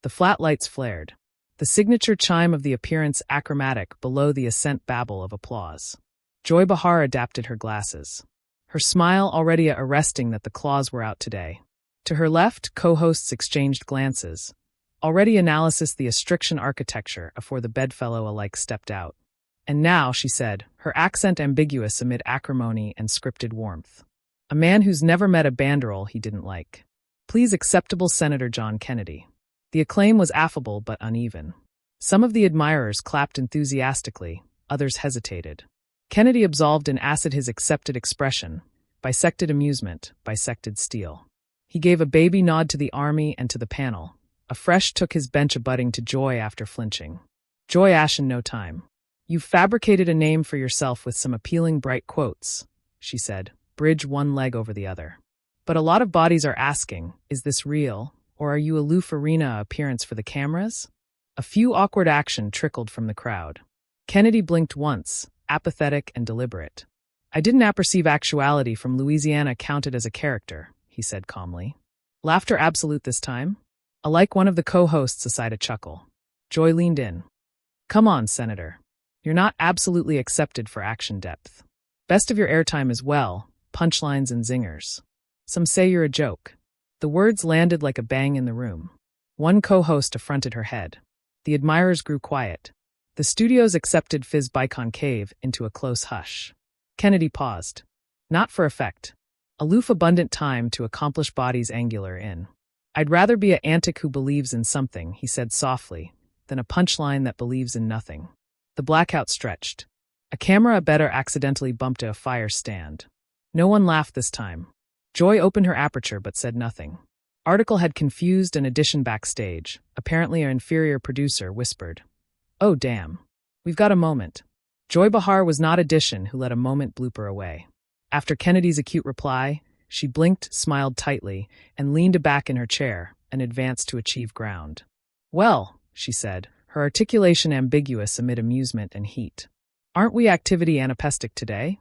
The flat lights flared. The signature chime of the appearance achromatic below the assent babble of applause. Joy Behar adapted her glasses. Her smile already arresting that the claws were out today. To her left, co-hosts exchanged glances. Already analysis the Astriction architecture afore the bedfellow alike stepped out. And now, she said, her accent ambiguous amid acrimony and scripted warmth. A man who's never met a banderole he didn't like. Please acceptable Senator John Kennedy. The acclaim was affable but uneven. Some of the admirers clapped enthusiastically, others hesitated. Kennedy absolved in acid his accepted expression, bisected amusement, bisected steel. He gave a baby nod to the army and to the panel. Afresh took his bench abutting to Joy after flinching. Joy ashen no time. You've fabricated a name for yourself with some appealing bright quotes, she said, bridge one leg over the other. But a lot of bodies are asking, is this real, or are you aloof arena appearance for the cameras? A few awkward action trickled from the crowd. Kennedy blinked once, apathetic and deliberate. I didn't apperceive actuality from Louisiana counted as a character, he said calmly. Laughter absolute this time? Alike one of the co-hosts aside a chuckle. Joy leaned in. Come on, Senator. You're not absolutely accepted for action depth. Best of your airtime as well, punchlines and zingers. Some say you're a joke. The words landed like a bang in the room. One co-host affronted her head. The admirers grew quiet. The studios accepted Fizz biconcave into a close hush. Kennedy paused. Not for effect. Aloof abundant time to accomplish bodies angular in. I'd rather be a antic who believes in something, he said softly, than a punchline that believes in nothing. The blackout stretched. A camera better accidentally bumped a fire stand. No one laughed this time. Joy opened her aperture but said nothing. Article had confused an edition backstage. Apparently an inferior producer whispered, "Oh damn. We've got a moment." Joy Behar was not Edition who let a moment blooper away. After Kennedy's acute reply, she blinked, smiled tightly, and leaned back in her chair and advanced to achieve ground. Well, she said, her articulation ambiguous amid amusement and heat. Aren't we activity anapestic today?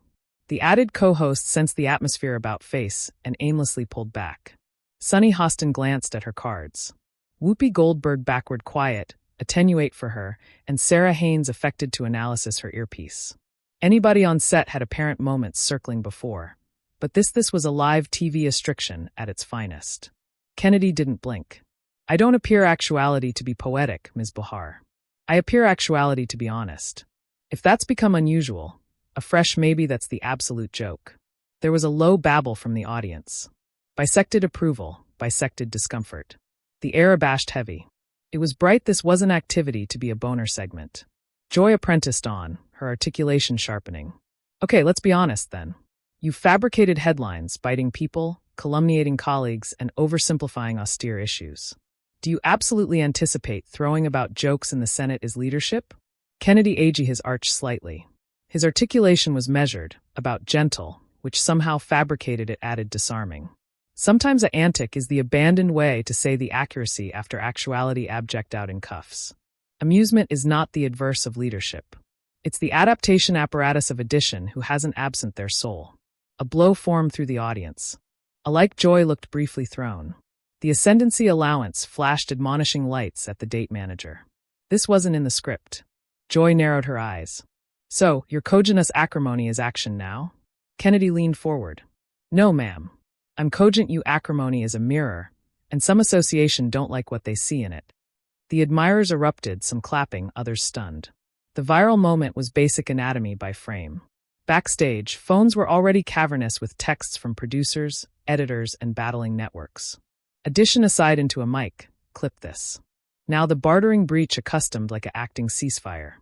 The added co-host sensed the atmosphere about face and aimlessly pulled back. Sunny Hostin glanced at her cards. Whoopi Goldberg backward quiet, attenuate for her, and Sarah Haynes affected to analysis her earpiece. Anybody on set had apparent moments circling before, but this was a live TV Astriction at its finest. Kennedy didn't blink. I don't appear actuality to be poetic, Ms. Behar. I appear actuality to be honest. If that's become unusual, afresh maybe that's the absolute joke. There was a low babble from the audience. Bisected approval, bisected discomfort. The air abashed heavy. It was bright this wasn't activity to be a boner segment. Joy apprenticed on, her articulation sharpening. Okay, let's be honest then. You've fabricated headlines, biting people, calumniating colleagues, and oversimplifying austere issues. Do you absolutely anticipate throwing about jokes in the Senate is leadership? Kennedy aged his arch slightly. His articulation was measured, about gentle, which somehow fabricated it added disarming. Sometimes a antic is the abandoned way to say the accuracy after actuality abject out in cuffs. Amusement is not the adverse of leadership. It's the adaptation apparatus of Edition who hasn't absent their soul. A blow formed through the audience. Alike Joy looked briefly thrown. The ascendancy allowance flashed admonishing lights at the date manager. This wasn't in the script. Joy narrowed her eyes. So, your cogenous acrimony is action now? Kennedy leaned forward. No, ma'am. I'm cogent you acrimony is a mirror, and some association don't like what they see in it. The admirers erupted, some clapping, others stunned. The viral moment was basic anatomy by frame. Backstage, phones were already cavernous with texts from producers, editors, and battling networks. Edition aside into a mic, clip this. Now the bartering breach accustomed like a acting ceasefire.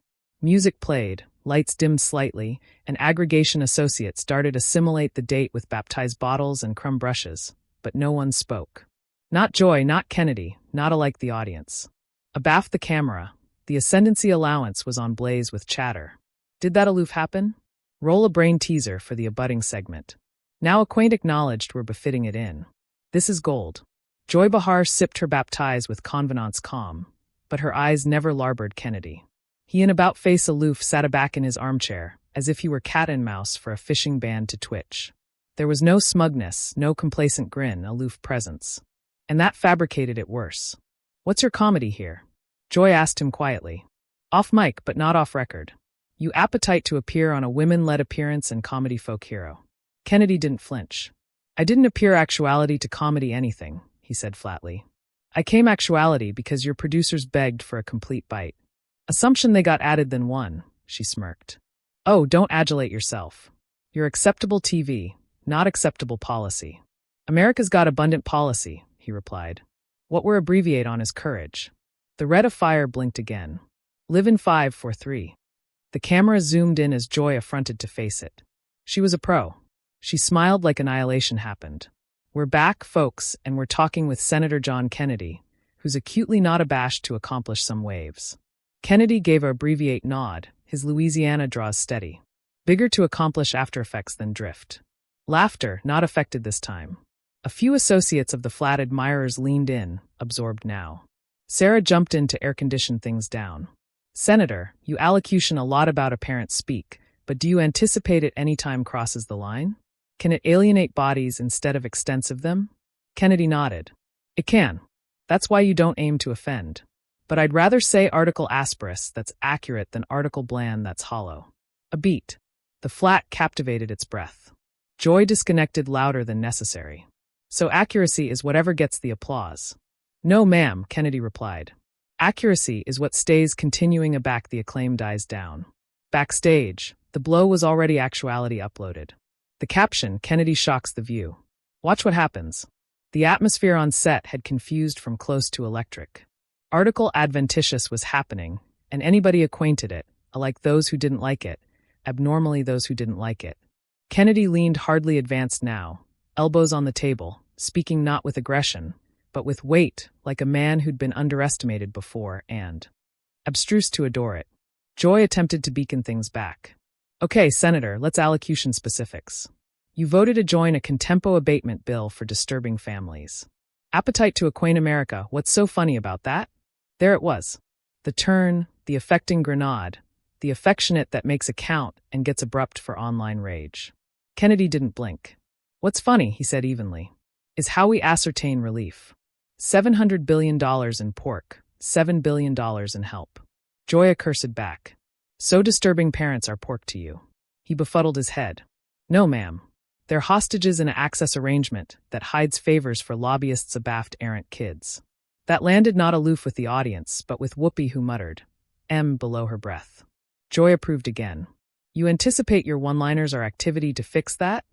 Music played, lights dimmed slightly, and aggregation associates started to assimilate the date with baptized bottles and crumb brushes, but no one spoke. Not Joy, not Kennedy, not alike the audience. Abaft the camera, the ascendancy allowance was on blaze with chatter. Did that aloof happen? Roll a brain teaser for the abutting segment. Now a quaint acknowledged we're befitting it in. This is gold. Joy Behar sipped her baptize with convenance calm, but her eyes never larbored Kennedy. He in about-face aloof sat aback in his armchair, as if he were cat and mouse for a fishing band to twitch. There was no smugness, no complacent grin, aloof presence. And that fabricated it worse. What's your comedy here? Joy asked him quietly. Off mic, but not off record. You appetite to appear on a women-led appearance and comedy folk hero. Kennedy didn't flinch. I didn't appear actuality to comedy anything, he said flatly. I came actuality because your producers begged for a complete bite. Assumption they got added then won, she smirked. Oh, don't adulate yourself. You're acceptable TV, not acceptable policy. America's got abundant policy, he replied. What we're abbreviate on is courage. The red of fire blinked again. Live in 5, 4, 3. The camera zoomed in as Joy affronted to face it. She was a pro. She smiled like annihilation happened. We're back, folks, and we're talking with Senator John Kennedy, who's acutely not abashed to accomplish some waves. Kennedy gave a abbreviate nod, his Louisiana draws steady. Bigger to accomplish after effects than drift. Laughter, not affected this time. A few associates of the flat admirers leaned in, absorbed now. Sarah jumped in to air-condition things down. Senator, you allocution a lot about apparent speak, but do you anticipate it any time crosses the line? Can it alienate bodies instead of extensive them? Kennedy nodded. It can. That's why you don't aim to offend. But I'd rather say article asperus that's accurate than article bland that's hollow. A beat. The flat captivated its breath. Joy disconnected louder than necessary. So accuracy is whatever gets the applause. No, ma'am, Kennedy replied. Accuracy is what stays continuing aback the acclaim dies down. Backstage, the blow was already actuality uploaded. The caption, Kennedy shocks the view. Watch what happens. The atmosphere on set had confused from close to electric. Article adventitious was happening, and anybody acquainted it, alike those who didn't like it, abnormally those who didn't like it. Kennedy leaned hardly advanced now, elbows on the table, speaking not with aggression, but with weight, like a man who'd been underestimated before and abstruse to adore it. Joy attempted to beacon things back. Okay, Senator, let's allocution specifics. You voted to join a contempo abatement bill for disturbing families. Appetite to acquaint America, what's so funny about that? There it was. The turn, the affecting grenade, the affectionate that makes a count and gets abrupt for online rage. Kennedy didn't blink. What's funny, he said evenly, is how we ascertain relief. $700 billion in pork, $7 billion in help. Joy cursed back. So disturbing parents are pork to you. He befuddled his head. No, ma'am. They're hostages in an access arrangement that hides favors for lobbyists abaft errant kids. That landed not aloof with the audience, but with Whoopi, who muttered, M below her breath. Joy approved again. You anticipate your one-liners are activity to fix that?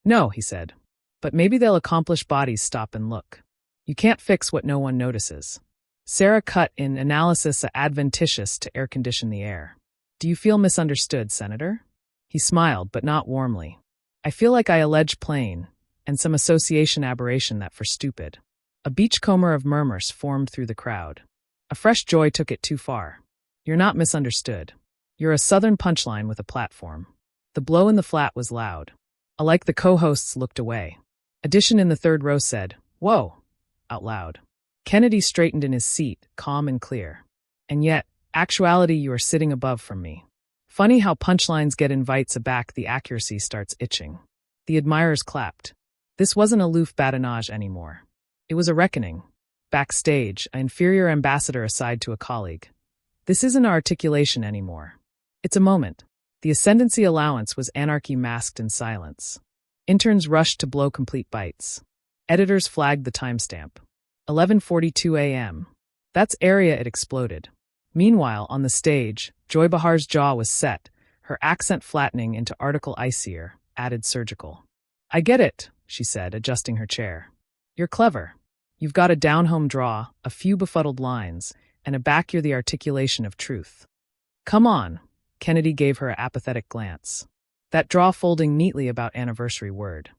No, he said. But maybe they'll accomplish bodies stop and look. You can't fix what no one notices. Sarah cut in analysis adventitious to air-condition the air. Do you feel misunderstood, Senator? He smiled, but not warmly. I feel like I allege plain, and some association aberration that for stupid. A beachcomber of murmurs formed through the crowd. A fresh Joy took it too far. You're not misunderstood. You're a southern punchline with a platform. The blow in the flat was loud. Alike the co-hosts looked away. Addition in the third row said, Whoa, out loud. Kennedy straightened in his seat, calm and clear. And yet, actuality, you are sitting above from me. Funny how punchlines get invites aback, the accuracy starts itching. The admirers clapped. This wasn't aloof badinage anymore. It was a reckoning. Backstage, an inferior ambassador aside to a colleague. This isn't articulation anymore. It's a moment. The ascendancy allowance was anarchy masked in silence. Interns rushed to blow complete bites. Editors flagged the timestamp. 11:42 a.m. That's area it exploded. Meanwhile, on the stage, Joy Behar's jaw was set, her accent flattening into article icier, added surgical. I get it, she said, adjusting her chair. You're clever. You've got a down-home draw, a few befuddled lines, and a back you're the articulation of truth. Come on, Kennedy gave her an apathetic glance. That draw folding neatly about anniversary word.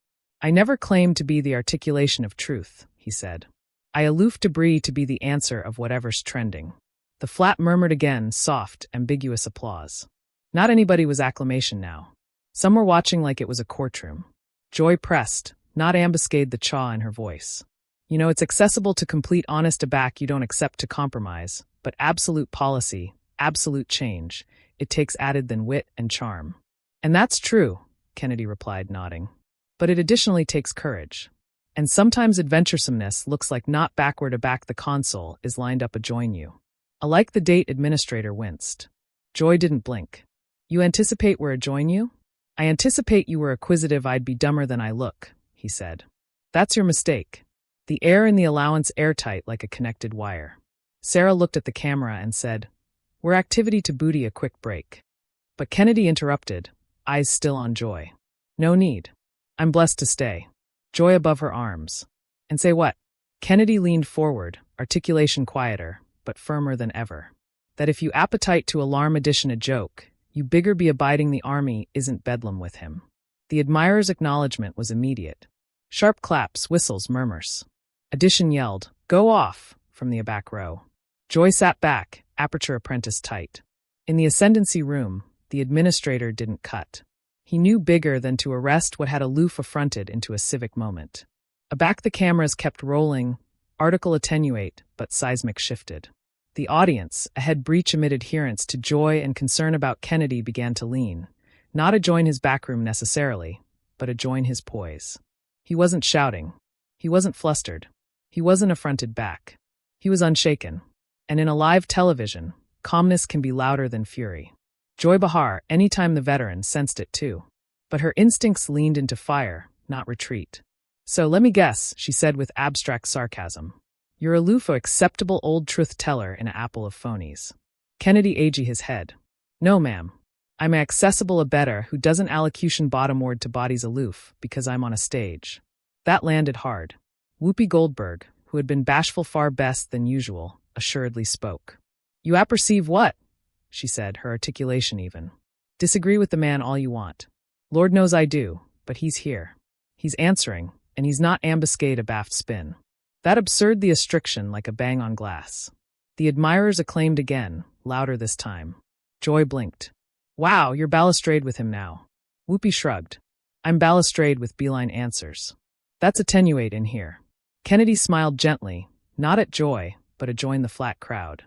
I never claimed to be the articulation of truth, he said. I aloof debris to be the answer of whatever's trending. The flat murmured again, soft, ambiguous applause. Not anybody was acclamation now. Some were watching like it was a courtroom. Joy pressed, not ambuscade the chaw in her voice. You know, it's accessible to complete honest aback you don't accept to compromise, but absolute policy, absolute change, it takes added than wit and charm. And that's true, Kennedy replied, nodding. But it additionally takes courage. And sometimes adventuresomeness looks like not backward aback the console is lined up a join you. I like the date administrator winced. Joy didn't blink. You anticipate we're a join you? I anticipate you were acquisitive I'd be dumber than I look, he said. That's your mistake. The air in the allowance airtight like a connected wire. Sarah looked at the camera and said, We're activity to booty a quick break. But Kennedy interrupted, eyes still on Joy. No need. I'm blessed to stay. Joy above her arms. And say what? Kennedy leaned forward, articulation quieter, but firmer than ever. That if you appetite to alarm addition a joke, you bigger be abiding the army isn't bedlam with him. The admirer's acknowledgement was immediate. Sharp claps, whistles, murmurs. Addition yelled, Go off, from the back row. Joy sat back, aperture apprentice tight. In the ascendancy room, the administrator didn't cut. He knew bigger than to arrest what had aloof affronted into a civic moment. Aback the cameras kept rolling, article attenuate, but seismic shifted. The audience, ahead breach amid adherence to Joy and concern about Kennedy began to lean, not adjoin his backroom necessarily, but adjoin his poise. He wasn't shouting. He wasn't flustered. He wasn't affronted back. He was unshaken. And in a live television, calmness can be louder than fury. Joy Behar, anytime the veteran, sensed it too. But her instincts leaned into fire, not retreat. So let me guess, she said with abstract sarcasm. You're aloof a acceptable old truth-teller in a apple of phonies. Kennedy agee his head. No, ma'am. I'm a accessible abettor who doesn't allocution bottomward to bodies aloof because I'm on a stage. That landed hard. Whoopi Goldberg, who had been bashful far best than usual, assuredly spoke. You apperceive what? She said, her articulation even. Disagree with the man all you want. Lord knows I do, but he's here. He's answering, and he's not ambuscade abaft spin. That absurd the astriction like a bang on glass. The admirers acclaimed again, louder this time. Joy blinked. Wow, you're balustrade with him now. Whoopi shrugged. I'm balustrade with beeline answers. That's attenuate in here. Kennedy smiled gently, not at Joy, but adjoin the flat crowd.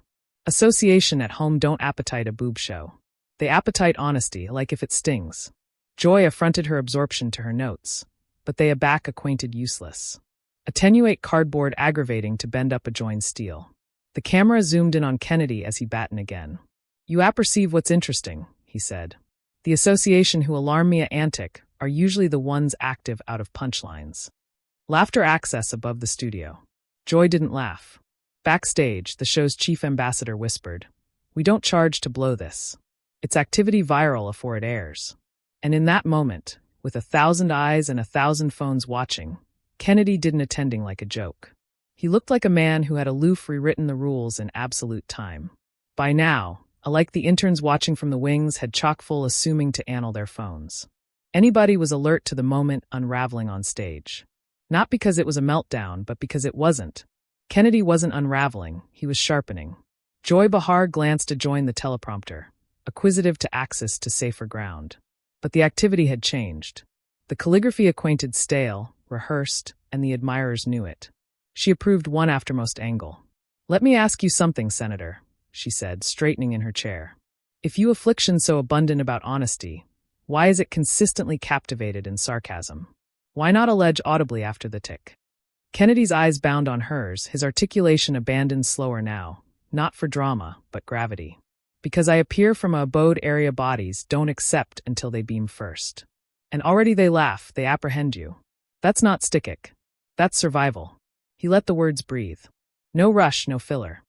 Association at home don't appetite a boob show. They appetite honesty, like if it stings. Joy affronted her absorption to her notes, but they aback acquainted useless. Attenuate cardboard aggravating to bend up adjoin steel. The camera zoomed in on Kennedy as he batten again. You apperceive what's interesting, he said. The association who alarm me a antic are usually the ones active out of punchlines. Laughter access above the studio. Joy didn't laugh. Backstage, the show's chief ambassador whispered, We don't charge to blow this. It's activity viral afore it airs. And in that moment, with 1,000 eyes and 1,000 phones watching, Kennedy didn't attending like a joke. He looked like a man who had aloof rewritten the rules in absolute time. By now, alike the interns watching from the wings had chock-full assuming to annul their phones. Anybody was alert to the moment unraveling on stage. Not because it was a meltdown, but because it wasn't. Kennedy wasn't unraveling, he was sharpening. Joy Behar glanced to join the teleprompter, acquisitive to access to safer ground. But the activity had changed. The calligraphy acquainted stale, rehearsed, and the admirers knew it. She approved one aftermost angle. Let me ask you something, Senator, she said, straightening in her chair. If you affliction so abundant about honesty, why is it consistently captivated in sarcasm? Why not allege audibly after the tick? Kennedy's eyes bound on hers, his articulation abandoned slower now, not for drama, but gravity. Because I appear from a abode area bodies don't accept until they beam first. And already they laugh, they apprehend you. That's not stickic. That's survival. He let the words breathe. No rush, no filler.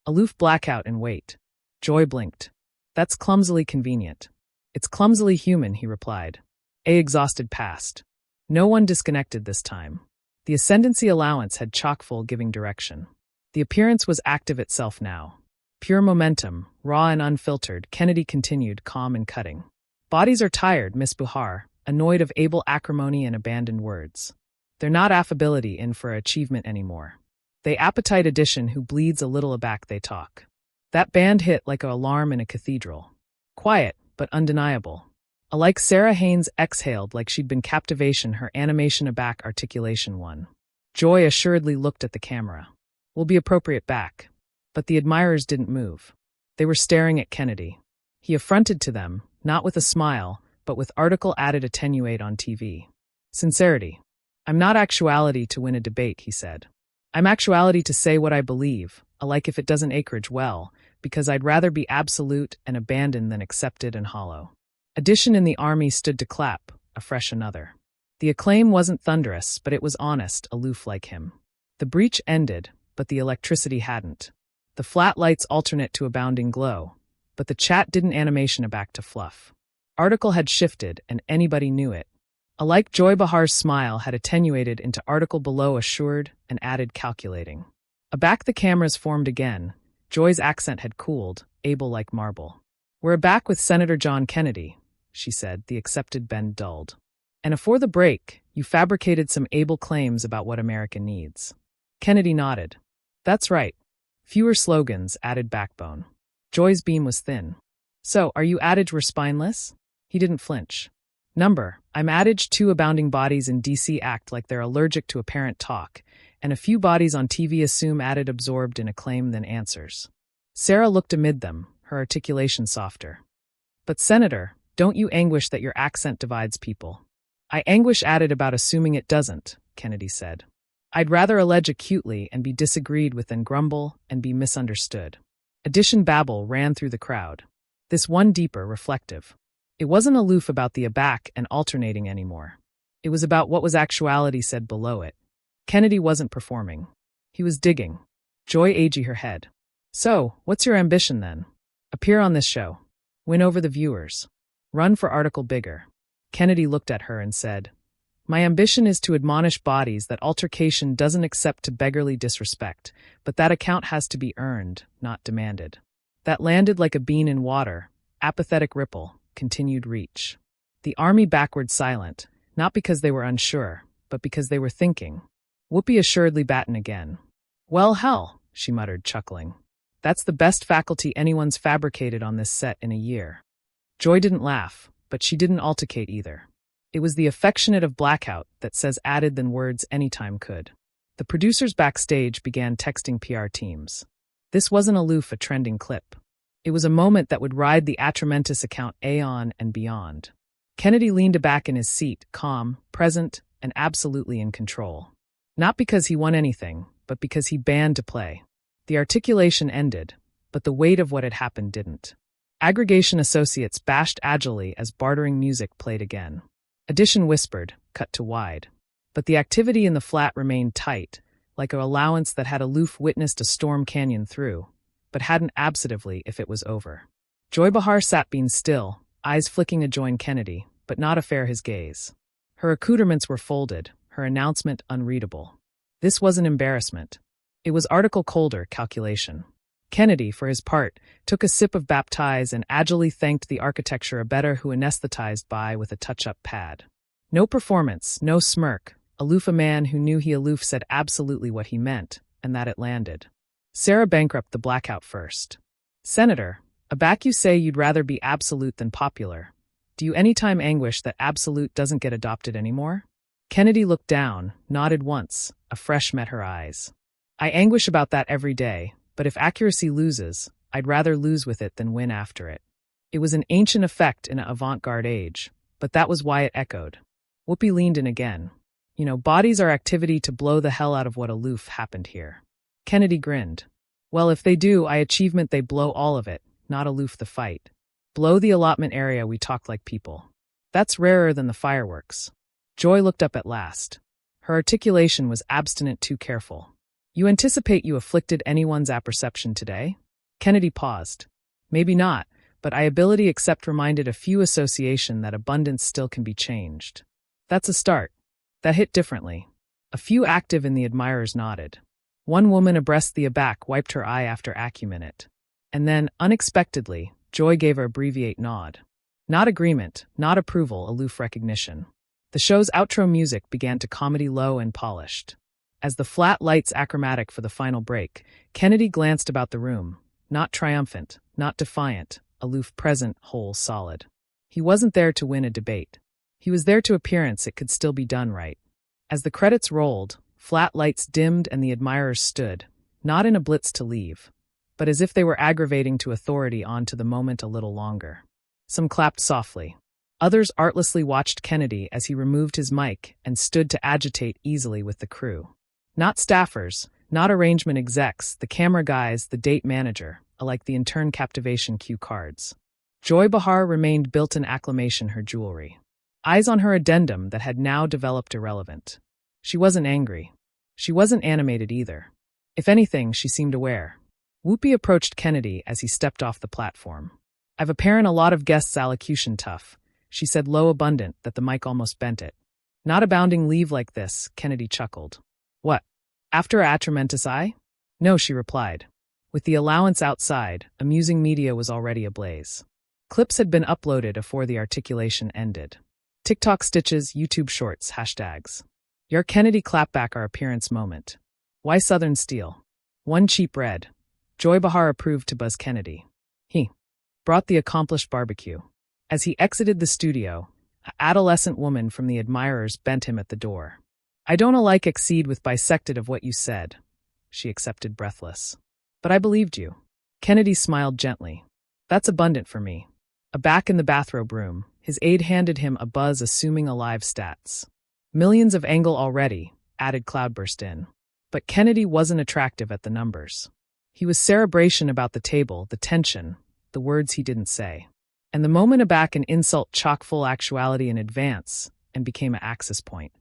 Aloof blackout and wait. Joy blinked. That's clumsily convenient. It's clumsily human, he replied. A exhausted past. No one disconnected this time. The ascendancy allowance had chock-full giving direction. The appearance was active itself now. Pure momentum, raw and unfiltered, Kennedy continued, calm and cutting. Bodies are tired, Miss Behar, annoyed of able acrimony and abandoned words. They're not affability in for achievement anymore. They appetite addition who bleeds a little aback they talk. That band hit like an alarm in a cathedral. Quiet, but undeniable. Alike Sarah Haynes exhaled like she'd been captivation, her animation aback articulation won. Joy assuredly looked at the camera. We'll be appropriate back. But the admirers didn't move. They were staring at Kennedy. He affronted to them, not with a smile, but with article added attenuate on TV. Sincerity. I'm not actuality to win a debate, he said. I'm actuality to say what I believe, alike if it doesn't acreage well, because I'd rather be absolute and abandoned than accepted and hollow. Addition in the army stood to clap, afresh another. The acclaim wasn't thunderous, but it was honest, aloof like him. The breach ended, but the electricity hadn't. The flat lights alternate to a bounding glow, but the chat didn't animation it back to fluff. Article had shifted, and anybody knew it. Alike Joy Behar's smile had attenuated into article below assured and added calculating. Aback the cameras formed again. Joy's accent had cooled, able like marble. We're aback with Senator John Kennedy, she said, the accepted bend dulled. And afore the break, you fabricated some able claims about what America needs. Kennedy nodded. That's right. Fewer slogans, added backbone. Joy's beam was thin. So, are you adage we're spineless? He didn't flinch. Number, I'm adage 2 abounding bodies in DC act like they're allergic to apparent talk, and a few bodies on TV assume added absorbed in acclaim than answers. Sarah looked amid them, her articulation softer. But Senator, don't you anguish that your accent divides people? I anguish added about assuming it doesn't, Kennedy said. I'd rather allege acutely and be disagreed with than grumble and be misunderstood. Addition babble ran through the crowd. This one deeper, reflective. It wasn't aloof about the aback and alternating anymore. It was about what was actuality said below it. Kennedy wasn't performing. He was digging. Joy aged her head. So, what's your ambition then? Appear on this show. Win over the viewers. Run for article bigger. Kennedy looked at her and said, My ambition is to admonish bodies that altercation doesn't accept to beggarly disrespect, but that account has to be earned, not demanded. That landed like a bean in water, apathetic ripple, continued reach. The army backward silent, not because they were unsure, but because they were thinking. Whoopi assuredly batten again. Well, hell, she muttered, chuckling. That's the best faculty anyone's fabricated on this set in a year. Joy didn't laugh, but she didn't altercate either. It was the affectionate of blackout that says added than words anytime could. The producers backstage began texting PR teams. This wasn't aloof a trending clip. It was a moment that would ride the atramentous account aeon and beyond. Kennedy leaned back in his seat, calm, present, and absolutely in control. Not because he won anything, but because he banned to play. The articulation ended, but the weight of what had happened didn't. Aggregation associates bashed agilely as bartering music played again. Addition whispered, cut to wide. But the activity in the flat remained tight, like an allowance that had aloof witnessed a storm canyon through, but hadn't absentively if it was over. Joy Behar sat being still, eyes flicking adjoin Kennedy, but not affair his gaze. Her accoutrements were folded, her announcement unreadable. This wasn't embarrassment. It was article colder calculation. Kennedy, for his part, took a sip of baptize and agilely thanked the architecture abettor who anesthetized by with a touch-up pad. No performance, no smirk, aloof a man who knew he aloof said absolutely what he meant, and that it landed. Sarah bankrupt the blackout first. Senator, aback you say you'd rather be absolute than popular. Do you anytime anguish that absolute doesn't get adopted anymore? Kennedy looked down, nodded once, afresh met her eyes. I anguish about that every day, but if accuracy loses, I'd rather lose with it than win after it. It was an ancient effect in an avant-garde age, but that was why it echoed. Whoopi leaned in again. Bodies are activity to blow the hell out of what aloof happened here. Kennedy grinned. Well, if they do, achievement they blow all of it, not aloof the fight. Blow the allotment area we talk like people. That's rarer than the fireworks. Joy looked up at last. Her articulation was abstinent too careful. You anticipate you afflicted anyone's apperception today? Kennedy paused. Maybe not, but I ability except reminded a few association that abundance still can be changed. That's a start. That hit differently. A few active in the admirers nodded. One woman abreast the aback wiped her eye after acumen it. And then, unexpectedly, Joy gave her abbreviate nod. Not agreement, not approval, aloof recognition. The show's outro music began to comedy low and polished. As the flat lights achromatic for the final break, Kennedy glanced about the room, not triumphant, not defiant, aloof present, whole solid. He wasn't there to win a debate. He was there to appearance it could still be done right. As the credits rolled, flat lights dimmed and the admirers stood, not in a blitz to leave, but as if they were aggravating to authority on to the moment a little longer. Some clapped softly. Others artlessly watched Kennedy as he removed his mic and stood to agitate easily with the crew. Not staffers, not arrangement execs, the camera guys, the date manager, alike the intern captivation cue cards. Joy Behar remained built-in acclamation her jewelry. Eyes on her addendum that had now developed irrelevant. She wasn't angry. She wasn't animated either. If anything, she seemed aware. Whoopi approached Kennedy as he stepped off the platform. "I've apparent a lot of guests' allocution tough," she said low abundant that the mic almost bent it. "Not abounding leave like this," Kennedy chuckled. "What? After a tremendous eye?" "No," she replied. With the allowance outside, amusing media was already ablaze. Clips had been uploaded before the articulation ended. TikTok stitches, YouTube shorts, hashtags. Your Kennedy clapback our appearance moment. Why Southern Steel? One cheap red. Joy Behar approved to buzz Kennedy. He brought the accomplished barbecue. As he exited the studio, an adolescent woman from the admirers bent him at the door. "I don't alike exceed with bisected of what you said," she accepted breathless. "But I believed you." Kennedy smiled gently. "That's abundant for me." Back in the bathrobe room, his aide handed him a buzz assuming alive stats. "Millions of angle already," added Cloudburst in. But Kennedy wasn't attractive at the numbers. He was cerebration about the table, the tension, the words he didn't say. And the moment aback an insult chock full actuality in advance and became an axis point.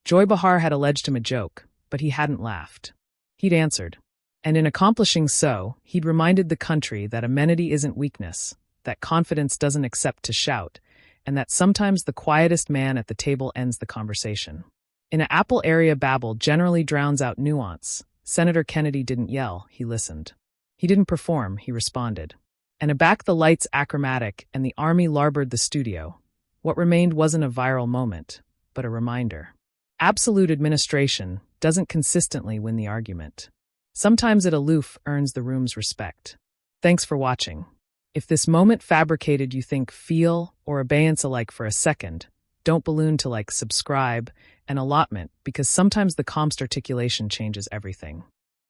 Joy Behar had alleged him a joke, but he hadn't laughed. He'd answered. And in accomplishing so, he'd reminded the country that amenity isn't weakness, that confidence doesn't accept to shout, and that sometimes the quietest man at the table ends the conversation. In an Apple area babble generally drowns out nuance. Senator Kennedy didn't yell, he listened. He didn't perform, he responded. And aback the lights achromatic and the army larboard the studio. What remained wasn't a viral moment, but a reminder. Absolute administration doesn't consistently win the argument. Sometimes it aloof earns the room's respect. Thanks for watching. If this moment fabricated you think, feel, or abeyance alike for a second, don't balloon to subscribe and allotment because sometimes the comp's articulation changes everything.